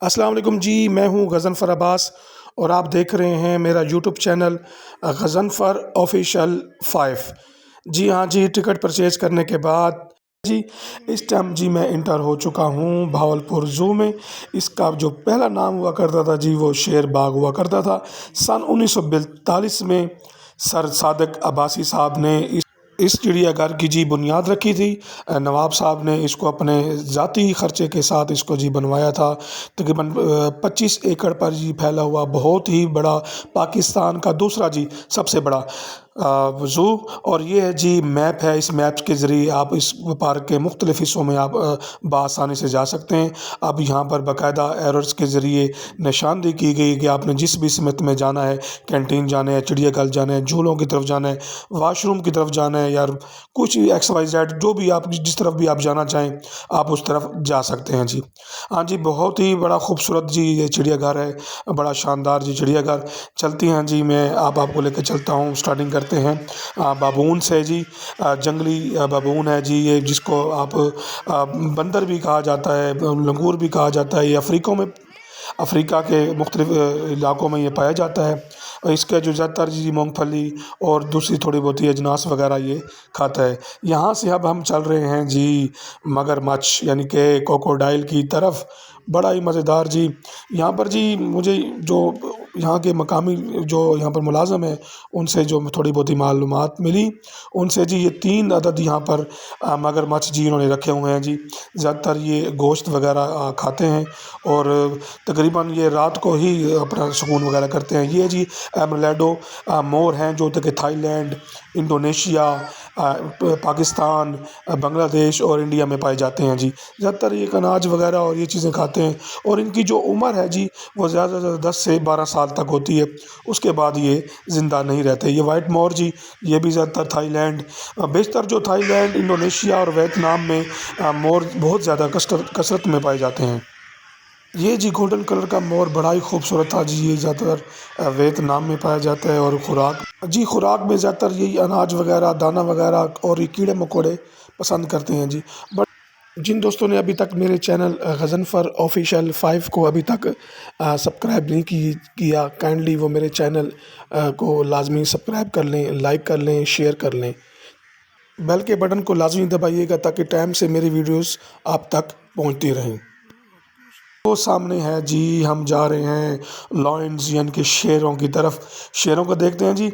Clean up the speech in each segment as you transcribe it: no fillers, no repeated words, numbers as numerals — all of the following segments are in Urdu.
السلام علیکم جی، میں ہوں غضنفر عباس اور آپ دیکھ رہے ہیں میرا یوٹیوب چینل غضنفر آفیشیل 5۔ جی ہاں جی، ٹکٹ پرچیز کرنے کے بعد جی اس ٹائم جی میں انٹر ہو چکا ہوں بہاولپور زو میں۔ اس کا جو پہلا نام ہوا کرتا تھا جی وہ شیر باغ ہوا کرتا تھا۔ سن 1942 میں سر صادق عباسی صاحب نے اس چڑیا گھر کی جی بنیاد رکھی تھی۔ نواب صاحب نے اس کو اپنے ذاتی خرچے کے ساتھ اس کو جی بنوایا تھا۔ تقریباً 25 ایکڑ پر جی پھیلا ہوا بہت ہی بڑا، پاکستان کا دوسرا جی سب سے بڑا زو۔ اور یہ ہے جی میپ ہے، اس میپ کے ذریعے آپ اس پارک کے مختلف حصوں میں آپ بآسانی سے جا سکتے ہیں۔ اب یہاں پر باقاعدہ ایروز کے ذریعے نشاندہی کی گئی کہ آپ نے جس بھی سمت میں جانا ہے، کینٹین جانا ہے، چڑیا گھر جانا ہے، جھولوں کی طرف جانا ہے، واش روم کی طرف جانا ہے، یا کچھ ایکس وائی زیڈ جو بھی آپ جس طرف بھی آپ جانا چاہیں آپ اس طرف جا سکتے ہیں جی۔ ہاں جی، بہت ہی بڑا خوبصورت جی یہ چڑیا گھر ہے، بڑا شاندار جی چڑیا گھر۔ چلتی ہیں جی، میں آپ کو لے کے چلتا ہوں۔ سٹارٹنگ کرتے ہیں بابون سے جی، جنگلی بابون ہے جی یہ، جس کو آپ بندر بھی کہا جاتا ہے، لنگور بھی کہا جاتا ہے۔ یہ افریقہ کے مختلف علاقوں میں یہ پایا جاتا ہے۔ اس کا جو زیادہ تر جی مونگ پھلی اور دوسری تھوڑی بہت اجناس وغیرہ یہ کھاتا ہے۔ یہاں سے اب ہم چل رہے ہیں جی مگرمچھ یعنی کہ کوکوڈائل کی طرف۔ بڑا ہی مزیدار جی یہاں پر جی، مجھے جو یہاں کے مقامی جو یہاں پر ملازم ہیں ان سے جو تھوڑی بہت معلومات ملی، ان سے جی یہ 3 عدد یہاں پر مگرمچھ جی انہوں نے رکھے ہوئے ہیں جی۔ زیادہ تر یہ گوشت وغیرہ کھاتے ہیں اور تقریباً یہ رات کو ہی اپنا سکون وغیرہ کرتے ہیں۔ یہ جی ایمرلیڈو مور ہیں جو کہ تھائی لینڈ، انڈونیشیا، پاکستان، بنگلہ دیش اور انڈیا میں پائے جاتے ہیں جی۔ زیادہ تر یہ اناج وغیرہ اور یہ چیزیں کھاتے ہیں، اور ان کی جو عمر ہے جی وہ زیادہ سے زیادہ 10 سے 12 سال تک ہوتی ہے، اس کے بعد یہ زندہ نہیں رہتے۔ یہ وائٹ مور جی یہ بھی زیادہ تر تھائی لینڈ، بیشتر جو تھائی لینڈ، انڈونیشیا اور ویتنام میں مور بہت زیادہ کثرت میں پائے جاتے ہیں۔ یہ جی گولڈن کلر کا مور بڑا ہی خوبصورت تھا جی، یہ زیادہ تر ویتنام میں پایا جاتا ہے۔ اور خوراک میں زیادہ تر یہی اناج وغیرہ، دانہ وغیرہ اور یہ کیڑے مکوڑے پسند کرتے ہیں جی۔ جن دوستوں نے ابھی تک میرے چینل غضنفر آفیشیل 5 کو ابھی تک سبسکرائب نہیں کیا، کائنڈلی وہ میرے چینل کو لازمی سبسکرائب کر لیں، لائک کر لیں، شیئر کر لیں، بیل کے بٹن کو لازمی دبائیے گا تاکہ ٹائم سے میری ویڈیوز آپ تک پہنچتی رہیں۔ وہ سامنے ہے جی، ہم جا رہے ہیں لائنز یعنی کہ شیروں کی طرف۔ شیروں کو دیکھتے ہیں جی،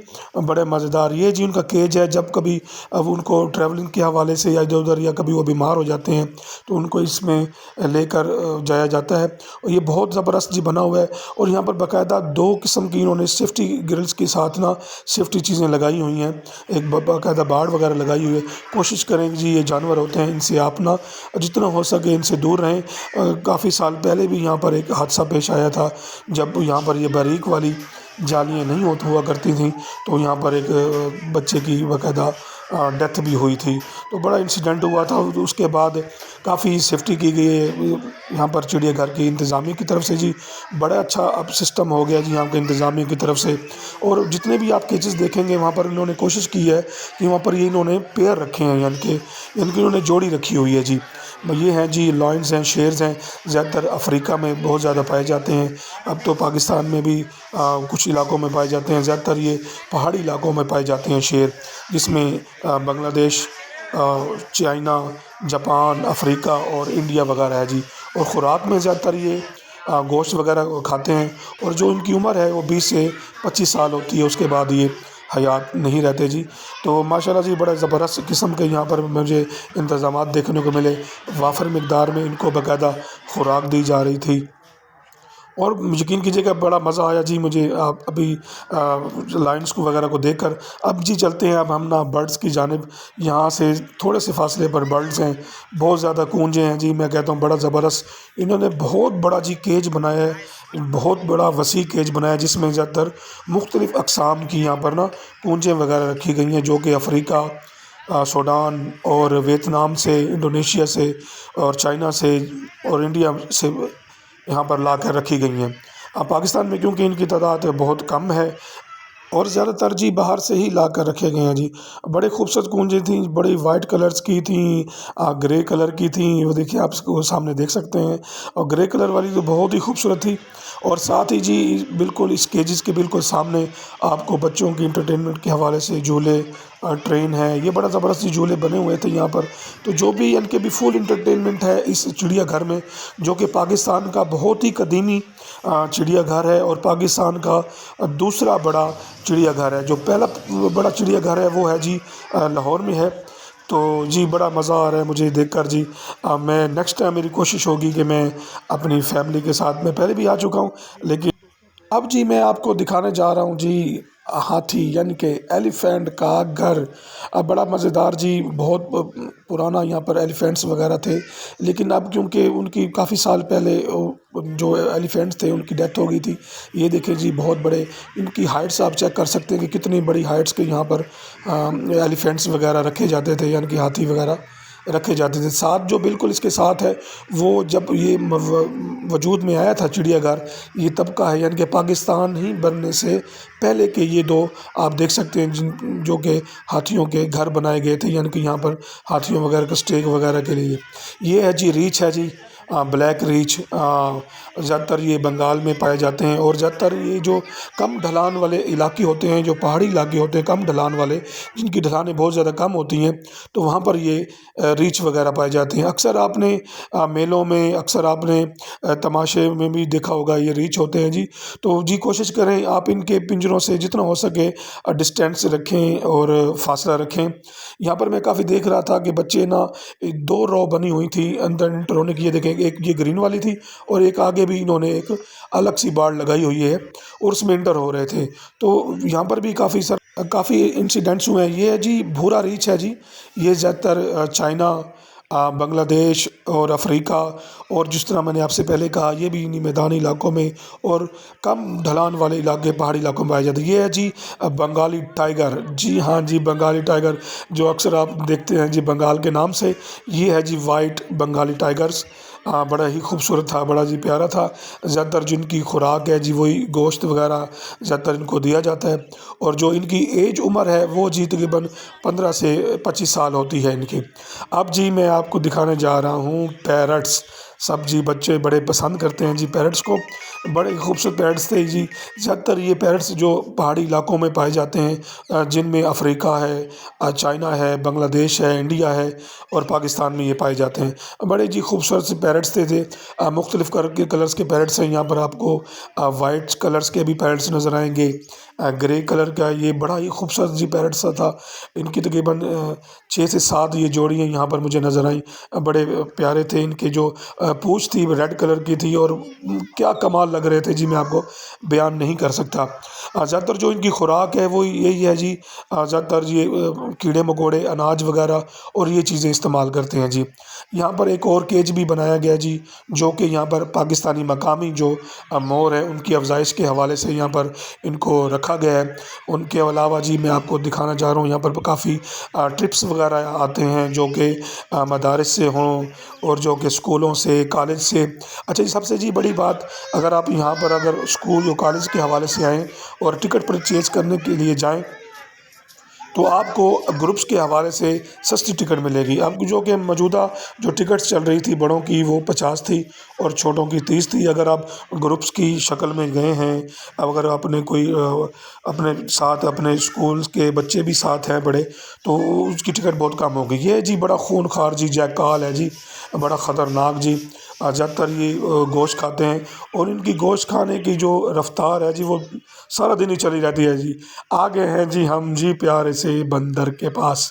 بڑے مزیدار۔ یہ جی ان کا کیج ہے، جب کبھی اب ان کو ٹریولنگ کے حوالے سے یا ادھر ادھر یا کبھی وہ بیمار ہو جاتے ہیں تو ان کو اس میں لے کر جایا جاتا ہے۔ اور یہ بہت زبردست جی بنا ہوا ہے، اور یہاں پر باقاعدہ 2 قسم کی انہوں نے سیفٹی گرلز کے ساتھ نا سیفٹی چیزیں لگائی ہوئی ہیں۔ ایک باقاعدہ باڑ وغیرہ لگائی ہوئی ہے۔ کوشش کریں جی، یہ جانور ہوتے ہیں ان سے آپ نا جتنا ہو سکے ان سے دور رہیں۔ کافی سال پہلے بھی یہاں پر ایک حادثہ پیش آیا تھا، جب یہاں پر یہ باریک والی جالیاں نہیں ہوا کرتی تھیں تو یہاں پر ایک بچے کی باقاعدہ ڈیتھ بھی ہوئی تھی، تو بڑا انسیڈنٹ ہوا تھا۔ اس کے بعد کافی سیفٹی کی گئی ہے یہاں پر چڑیا گھر کی انتظامیہ کی طرف سے جی۔ بڑا اچھا اب سسٹم ہو گیا جی یہاں کے انتظامیہ کی طرف سے۔ اور جتنے بھی آپ کیچز دیکھیں گے وہاں پر انہوں نے کوشش کی ہے کہ وہاں پر یہ انہوں نے پیئر رکھے ہیں، یعنی کہ انہوں نے جوڑی رکھی ہوئی ہے جی۔ یہ ہیں جی لائنز ہیں، شیرز ہیں، زیادہ تر افریقہ میں بہت زیادہ پائے جاتے ہیں۔ اب تو پاکستان میں بھی کچھ علاقوں میں پائے جاتے ہیں، زیادہ تر یہ پہاڑی علاقوں میں پائے جاتے ہیں شیر، جس میں بنگلہ دیش، چائنا، جاپان، افریقہ اور انڈیا وغیرہ ہے جی۔ اور خوراک میں زیادہ تر یہ گوشت وغیرہ کھاتے ہیں، اور جو ان کی عمر ہے وہ 20 سے 25 سال ہوتی ہے، اس کے بعد یہ حیات نہیں رہتے جی۔ تو ماشاءاللہ جی بڑا زبردست قسم کے یہاں پر مجھے انتظامات دیکھنے کو ملے۔ وافر مقدار میں ان کو باقاعدہ خوراک دی جا رہی تھی، اور یقین کیجیے کہ بڑا مزہ آیا جی مجھے ابھی لائنز کو وغیرہ کو دیکھ کر۔ اب جی چلتے ہیں اب ہم نا برڈز کی جانب۔ یہاں سے تھوڑے سے فاصلے پر برڈز ہیں، بہت زیادہ کونجیں ہیں جی، میں کہتا ہوں بڑا زبردست۔ انہوں نے بہت بڑا جی کیج بنایا ہے، بہت بڑا وسیع کیج بنایا ہے، جس میں زیادہ تر مختلف اقسام کی یہاں پر نا کونجیں وغیرہ رکھی گئی ہیں، جو کہ افریقہ، سوڈان اور ویتنام سے، انڈونیشیا سے اور چائنا سے اور انڈیا سے یہاں پر لا کر رکھی گئی ہیں۔ اب پاکستان میں کیونکہ ان کی تعداد بہت کم ہے، اور زیادہ تر جی باہر سے ہی لا کر رکھے گئے ہیں جی۔ بڑے خوبصورت گونجیں تھیں، بڑی وائٹ کلرز کی تھیں، گرے کلر کی تھیں، وہ دیکھیے آپ اس کو سامنے دیکھ سکتے ہیں، اور گرے کلر والی تو بہت ہی خوبصورت تھی۔ اور ساتھ ہی جی بالکل اس کیجز کے بالکل سامنے آپ کو بچوں کی انٹرٹینمنٹ کے حوالے سے جھولے، ٹرین ہے، یہ بڑا زبردست جھولے بنے ہوئے تھے یہاں پر۔ تو جو بھی ان کے بھی فل انٹرٹینمنٹ ہے اس چڑیا گھر میں، جو کہ پاکستان کا بہت ہی قدیمی چڑیا گھر ہے، اور پاکستان کا دوسرا بڑا چڑیا گھر ہے۔ جو پہلا بڑا چڑیا گھر ہے وہ ہے جی لاہور میں ہے۔ تو جی بڑا مزہ آ رہا ہے مجھے دیکھ کر جی۔ میں نیکسٹ ٹائم میری کوشش ہوگی کہ میں اپنی فیملی کے ساتھ، میں پہلے بھی آ چکا ہوں لیکن اب جی میں آپ کو دکھانے جا رہا ہوں جی ہاتھی، یعنی کہ ایلیفینٹ کا گھر۔ بڑا مزیدار جی، بہت پرانا یہاں پر ایلیفینٹس وغیرہ تھے، لیکن اب کیونکہ ان کی کافی سال پہلے جو ایلیفینٹس تھے ان کی ڈیتھ ہو گئی تھی۔ یہ دیکھیں جی بہت بڑے ان کی ہائٹس آپ چیک کر سکتے ہیں کہ کتنی بڑی ہائٹس کے یہاں پر ایلیفینٹس وغیرہ رکھے جاتے تھے، یعنی کہ ہاتھی وغیرہ رکھے جاتے تھے۔ ساتھ جو بالکل اس کے ساتھ ہے وہ جب یہ وجود میں آیا تھا چڑیا گھر، یہ تب کا ہے، یعنی کہ پاکستان ہی بننے سے پہلے کے یہ دو آپ دیکھ سکتے ہیں جو کہ ہاتھیوں کے گھر بنائے گئے تھے، یعنی کہ یہاں پر ہاتھیوں وغیرہ کا اسٹیک وغیرہ کے لیے۔ یہ ہے جی ریچھ ہے جی، بلیک ریچھ، زیادہ تر یہ بنگال میں پائے جاتے ہیں، اور زیادہ تر یہ جو کم ڈھلان والے علاقے ہوتے ہیں، جو پہاڑی علاقے ہوتے ہیں کم ڈھلان والے، جن کی ڈھلانیں بہت زیادہ کم ہوتی ہیں، تو وہاں پر یہ ریچھ وغیرہ پائے جاتے ہیں۔ اکثر آپ نے میلوں میں، اکثر آپ نے تماشے میں بھی دیکھا ہوگا یہ ریچھ ہوتے ہیں جی۔ تو جی کوشش کریں آپ ان کے پنجروں سے جتنا ہو سکے ڈسٹینس رکھیں اور فاصلہ رکھیں۔ یہاں پر میں کافی دیکھ رہا تھا کہ بچے نا دو رو بنی ہوئی تھی اندر انٹر ہونے کی، یہ دیکھیں ایک یہ گرین والی تھی اور ایک آگے بھی انہوں نے ایک الگ سی بار لگائی ہوئی ہے اور اس میں انٹر ہو رہے تھے۔ تو یہاں پر بھی کافی انسیڈنٹس ہوئے ہیں۔ یہ ہے جی بھورا ریچھ ہے جی، یہ زیادہ تر چائنا، بنگلہ دیش اور افریقہ، اور جس طرح میں نے آپ سے پہلے کہا یہ بھی انہی میدانی علاقوں میں اور کم ڈھلان والے علاقے پہاڑی علاقوں میں پائے جاتے ہیں۔ یہ ہے جی بنگالی ٹائیگر، جی ہاں جی بنگالی ٹائیگر، جو اکثر آپ دیکھتے ہیں جی بنگال کے نام سے۔ یہ ہے جی وائٹ بنگالی ٹائیگرز، بڑا ہی خوبصورت تھا، بڑا جی پیارا تھا۔ زیادہ تر جن کی خوراک ہے جی وہی گوشت وغیرہ زیادہ تر ان کو دیا جاتا ہے، اور جو ان کی ایج عمر ہے وہ جی تقریباً 15 سے 25 سال ہوتی ہے ان کی۔ اب جی میں آپ کو دکھانے جا رہا ہوں پیرٹس۔ سب جی بچے بڑے پسند کرتے ہیں جی پیرٹس کو، بڑے خوبصورت پیرٹس تھے جی۔ زیادہ تر یہ پیرٹس جو پہاڑی علاقوں میں پائے جاتے ہیں، جن میں افریقہ ہے، چائنا ہے، بنگلہ دیش ہے، انڈیا ہے، اور پاکستان میں یہ پائے جاتے ہیں۔ بڑے جی خوبصورت سے پیرٹس تھے۔ مختلف کلرز کے پیرٹس ہیں، یہاں پر آپ کو وائٹ کلرز کے بھی پیرٹس نظر آئیں گے، گرے کلر کا یہ بڑا ہی خوبصورت جی پیرٹ سا تھا۔ ان کی تقریباً 6 سے 7 یہ جوڑیاں یہاں پر مجھے نظر آئیں، بڑے پیارے تھے۔ ان کے جو پونچھ تھی ریڈ کلر کی تھی، اور کیا کمال لگ رہے تھے جی، میں آپ کو بیان نہیں کر سکتا۔ زیادہ تر جو ان کی خوراک ہے وہ یہی ہے جی، زیادہ تر یہ کیڑے مکوڑے، اناج وغیرہ اور یہ چیزیں استعمال کرتے ہیں جی۔ یہاں پر ایک اور کیج بھی بنایا گیا جی، جو کہ یہاں پر پاکستانی مقامی جو مور ہے ان کی افزائش کے حوالے سے یہاں پر ان کو رکھا گیا ہے۔ ان کے علاوہ جی میں آپ کو دکھانا چاہ رہا ہوں، یہاں پر کافی ٹرپس وغیرہ آتے ہیں، جو کہ مدارس سے ہوں اور جو کہ اسکولوں سے، کالج سے۔ اچھا جی، سب سے جی بڑی بات، اگر آپ یہاں پر اگر اسکول یا کالج کے حوالے سے آئیں اور ٹکٹ پرچیز کرنے کے لیے جائیں تو آپ کو گروپس کے حوالے سے سستی ٹکٹ ملے گی۔ اب جو کہ موجودہ جو ٹکٹس چل رہی تھی بڑوں کی وہ 50 تھی اور چھوٹوں کی 30 تھی۔ اگر آپ گروپس کی شکل میں گئے ہیں، اب اگر آپ نے کوئی اپنے ساتھ اپنے اسکول کے بچے بھی ساتھ ہیں بڑے، تو اس کی ٹکٹ بہت کم ہوگی۔ یہ جی بڑا خونخوار جی جیکال ہے جی، بڑا خطرناک جی۔ زیادہ تر یہ گوشت کھاتے ہیں، اور ان کی گوشت کھانے کی جو رفتار ہے جی وہ سارا دن ہی چلی رہتی ہے جی۔ آگے ہیں جی ہم جی پیارے سے بندر کے پاس،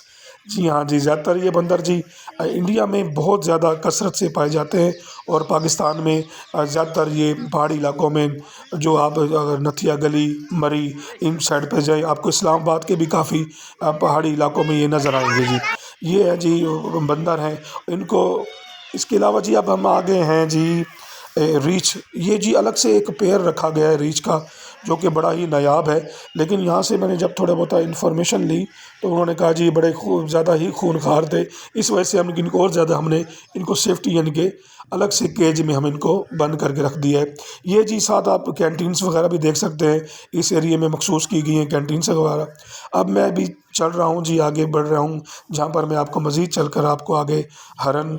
جی ہاں جی، زیادہ تر یہ بندر جی انڈیا میں بہت زیادہ کثرت سے پائے جاتے ہیں، اور پاکستان میں زیادہ تر یہ پہاڑی علاقوں میں، جو آپ اگر نتھیا گلی، مری ان سائڈ پہ جائیں، آپ کو اسلام آباد کے بھی کافی پہاڑی علاقوں میں یہ نظر آئیں گے جی۔ یہ ہے جی بندر ہیں ان کو۔ اس کے علاوہ جی اب ہم آگے ہیں جی ریچھ۔ یہ جی الگ سے ایک پیر رکھا گیا ہے ریچھ کا، جو کہ بڑا ہی نایاب ہے، لیکن یہاں سے میں نے جب تھوڑا بہت انفارمیشن لی تو انہوں نے کہا جی بڑے زیادہ ہی خونخوار تھے، اس وجہ سے ان کو اور زیادہ ہم نے ان کو سیفٹی یعنی کہ الگ سے کیج میں ہم ان کو بند کر کے رکھ دیا ہے۔ یہ جی ساتھ آپ کینٹینس وغیرہ بھی دیکھ سکتے ہیں، اس ایریے میں مخصوص کی گئی ہیں کینٹینس وغیرہ۔ اب میں بھی چل رہا ہوں جی، آگے بڑھ رہا ہوں، جہاں پر میں آپ کو مزید چل کر آپ کو آگے ہرن،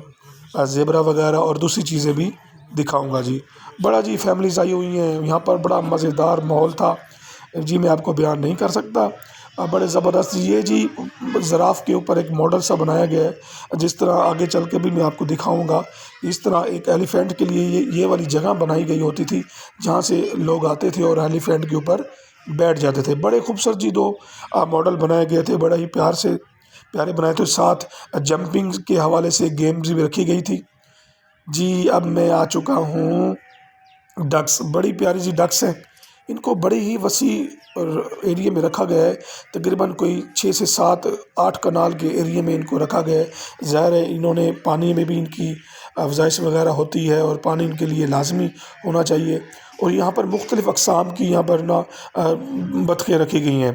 زیبرا وغیرہ اور دوسری چیزیں بھی دکھاؤں گا جی۔ بڑا جی فیملیز آئی ہوئی ہیں یہاں پر، بڑا مزیدار ماحول تھا جی، میں آپ کو بیان نہیں کر سکتا، بڑے زبردست۔ یہ جی زراف کے اوپر ایک ماڈل سا بنایا گیا ہے، جس طرح آگے چل کے بھی میں آپ کو دکھاؤں گا، اس طرح ایک ایلیفینٹ کے لیے یہ والی جگہ بنائی گئی ہوتی تھی جہاں سے لوگ آتے تھے اور ایلیفینٹ کے اوپر بیٹھ جاتے تھے۔ بڑے خوبصورت جی دو ماڈل بنائے گئے تھے، بڑا ہی پیارے بنائے تھے، ساتھ جمپنگ کے حوالے سے گیمز بھی رکھی گئی تھی جی۔ اب میں آ چکا ہوں ڈکس، بڑی پیاری جی ڈکس ہیں، ان کو بڑی ہی وسیع ایریے میں رکھا گیا ہے، تقریباً کوئی 6 سے 7 8 کنال کے ایریے میں ان کو رکھا گیا ہے۔ ظاہر ہے انہوں نے پانی میں بھی ان کی افزائش وغیرہ ہوتی ہے اور پانی ان کے لیے لازمی ہونا چاہیے، اور یہاں پر مختلف اقسام کی یہاں پر بطخیں رکھی گئی ہیں۔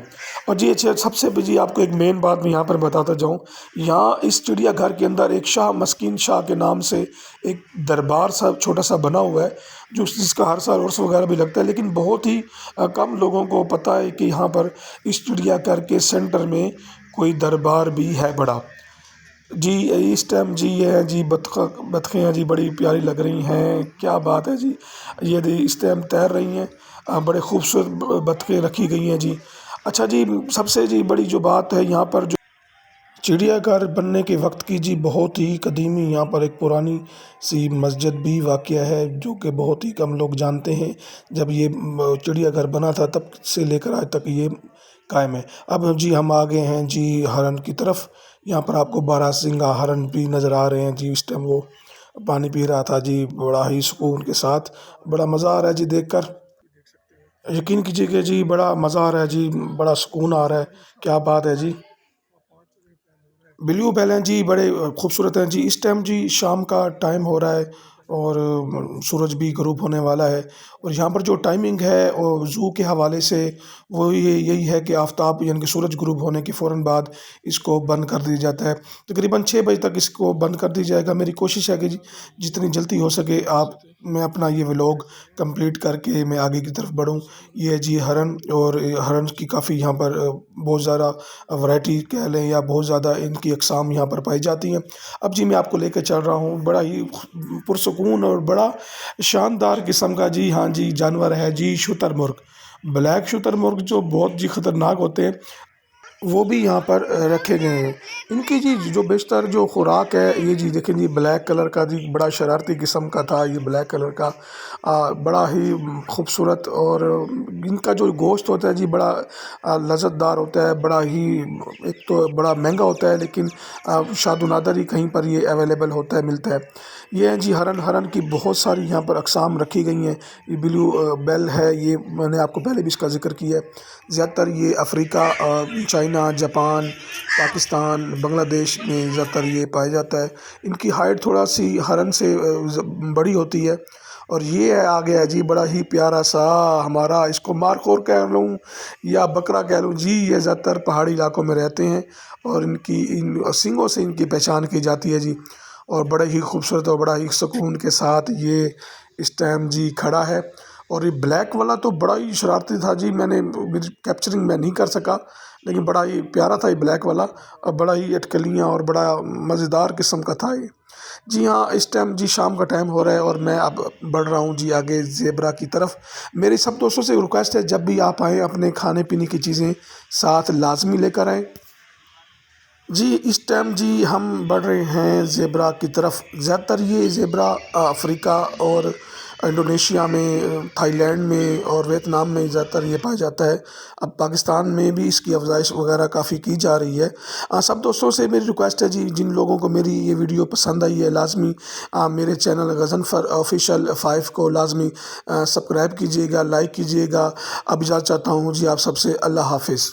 اور جی سب سے جی آپ کو ایک مین بات میں یہاں پر بتاتا جاؤں، یہاں اس چڑیا گھر کے اندر ایک شاہ مسکین شاہ کے نام سے ایک دربار سا چھوٹا سا بنا ہوا ہے، جس کا ہر سال عرس وغیرہ بھی لگتا ہے، لیکن بہت ہی کم لوگوں کو پتہ ہے کہ یہاں پر اس چڑیا گھر کے سینٹر میں کوئی دربار بھی ہے بڑا جی۔ اس ٹائم جی یہ ہے جی بطخیں ہیں جی، بڑی پیاری لگ رہی ہیں، کیا بات ہے جی، یہ اس ٹائم تیر رہی ہیں، بڑے خوبصورت بطخیں رکھی گئی ہیں جی۔ اچھا جی، سب سے جی بڑی جو بات ہے یہاں پر، جو چڑیا گھر بننے کے وقت کی جی بہت ہی قدیمی یہاں پر ایک پرانی سی مسجد بھی واقع ہے، جو کہ بہت ہی کم لوگ جانتے ہیں۔ جب یہ چڑیا گھر بنا تھا تب سے لے کر آج تک یہ قائم ہے۔ اب جی ہم آگے ہیں جی ہرن کی طرف، یہاں پر آپ کو باراسنگا ہرن بھی نظر آ رہے ہیں جی، اس ٹائم وہ پانی پی رہا تھا جی، بڑا ہی سکون کے ساتھ، بڑا مزہ آ رہا ہے جی دیکھ کر، یقین کیجیے کہ جی بڑا مزہ آ رہا ہے جی، بڑا سکون آ رہا ہے، کیا بات ہے جی۔ بلیو ویل ہیں جی، بڑے خوبصورت ہیں جی۔ اس ٹائم جی شام کا ٹائم ہو رہا ہے اور سورج بھی غروب ہونے والا ہے، اور یہاں پر جو ٹائمنگ ہے زو کے حوالے سے وہ یہی ہے کہ آفتاب یعنی کہ سورج غروب ہونے کے فوراً بعد اس کو بند کر دیا جاتا ہے، تقریباً 6 بجے تک اس کو بند کر دیا جائے گا۔ میری کوشش ہے کہ جتنی جلدی ہو سکے میں اپنا یہ ولاگ کمپلیٹ کر کے میں آگے کی طرف بڑھوں۔ یہ جی ہرن، اور ہرن کی کافی یہاں پر بہت زیادہ ورائٹی کہہ لیں یا بہت زیادہ ان کی اقسام یہاں پر پائی جاتی ہیں۔ اب جی میں آپ کو لے کے چل رہا ہوں، بڑا ہی پرسکون اور بڑا شاندار قسم کا جی ہاں جی جانور ہے جی شتر مرغ، بلیک شتر مرغ، جو بہت جی خطرناک ہوتے ہیں، وہ بھی یہاں پر رکھے گئے ہیں۔ ان کی جی جو بیشتر جو خوراک ہے، یہ جی دیکھیں جی بلیک کلر کا جی بڑا شرارتی قسم کا تھا یہ بلیک کلر کا، بڑا ہی خوبصورت، اور ان کا جو گوشت ہوتا ہے جی بڑا لذت دار ہوتا ہے، بڑا ہی ایک تو بڑا مہنگا ہوتا ہے، لیکن شاد و نادر ہی کہیں پر یہ اویلیبل ہوتا ہے، ملتا ہے۔ یہ ہیں جی ہرن کی بہت ساری یہاں پر اقسام رکھی گئی ہیں۔ یہ بلیو بیل ہے، یہ میں نے آپ کو پہلے بھی اس کا ذکر کیا ہے، زیادہ تر یہ افریقہ، چائنا، جاپان، پاکستان، بنگلہ دیش میں زیادہ تر یہ پایا جاتا ہے۔ ان کی ہائٹ تھوڑا سی ہرن سے بڑی ہوتی ہے، اور یہ آ گیا ہے جی بڑا ہی پیارا سا ہمارا، اس کو مارخور کہہ لوں یا بکرا کہہ لوں جی، یہ زیادہ تر پہاڑی علاقوں میں رہتے ہیں، اور ان سینگوں سے ان کی پہچان کی جاتی ہے جی، اور بڑے ہی خوبصورت اور بڑا ہی سکون کے ساتھ یہ اس ٹائم جی کھڑا ہے۔ اور یہ بلیک والا تو بڑا ہی شرارتی تھا جی، میری کیپچرنگ میں نہیں کر سکا، لیکن بڑا ہی پیارا تھا یہ بلیک والا، اور بڑا ہی اٹکلیاں اور بڑا مزیدار قسم کا تھا یہ جی ہاں۔ اس ٹائم جی شام کا ٹائم ہو رہا ہے، اور میں اب بڑھ رہا ہوں جی آگے زیبرا کی طرف۔ میری سب دوستوں سے ریکویسٹ ہے، جب بھی آپ آئیں اپنے کھانے پینے کی چیزیں ساتھ لازمی لے کر آئیں جی۔ اس ٹائم جی ہم بڑھ رہے ہیں زیبرا کی طرف۔ زیادہ تر یہ زیبرا افریقہ اور انڈونیشیا میں، تھائی لینڈ میں اور ویتنام میں زیادہ تر یہ پایا جاتا ہے۔ اب پاکستان میں بھی اس کی افزائش وغیرہ کافی کی جا رہی ہے۔ سب دوستوں سے میری ریکویسٹ ہے جی، جن لوگوں کو میری یہ ویڈیو پسند آئی ہے، لازمی میرے چینل غضنفر آفیشیل 5 کو لازمی سبسکرائب کیجیے گا، لائک کیجیے گا۔ اب اجازت چاہتا ہوں جی آپ سب سے، اللہ حافظ۔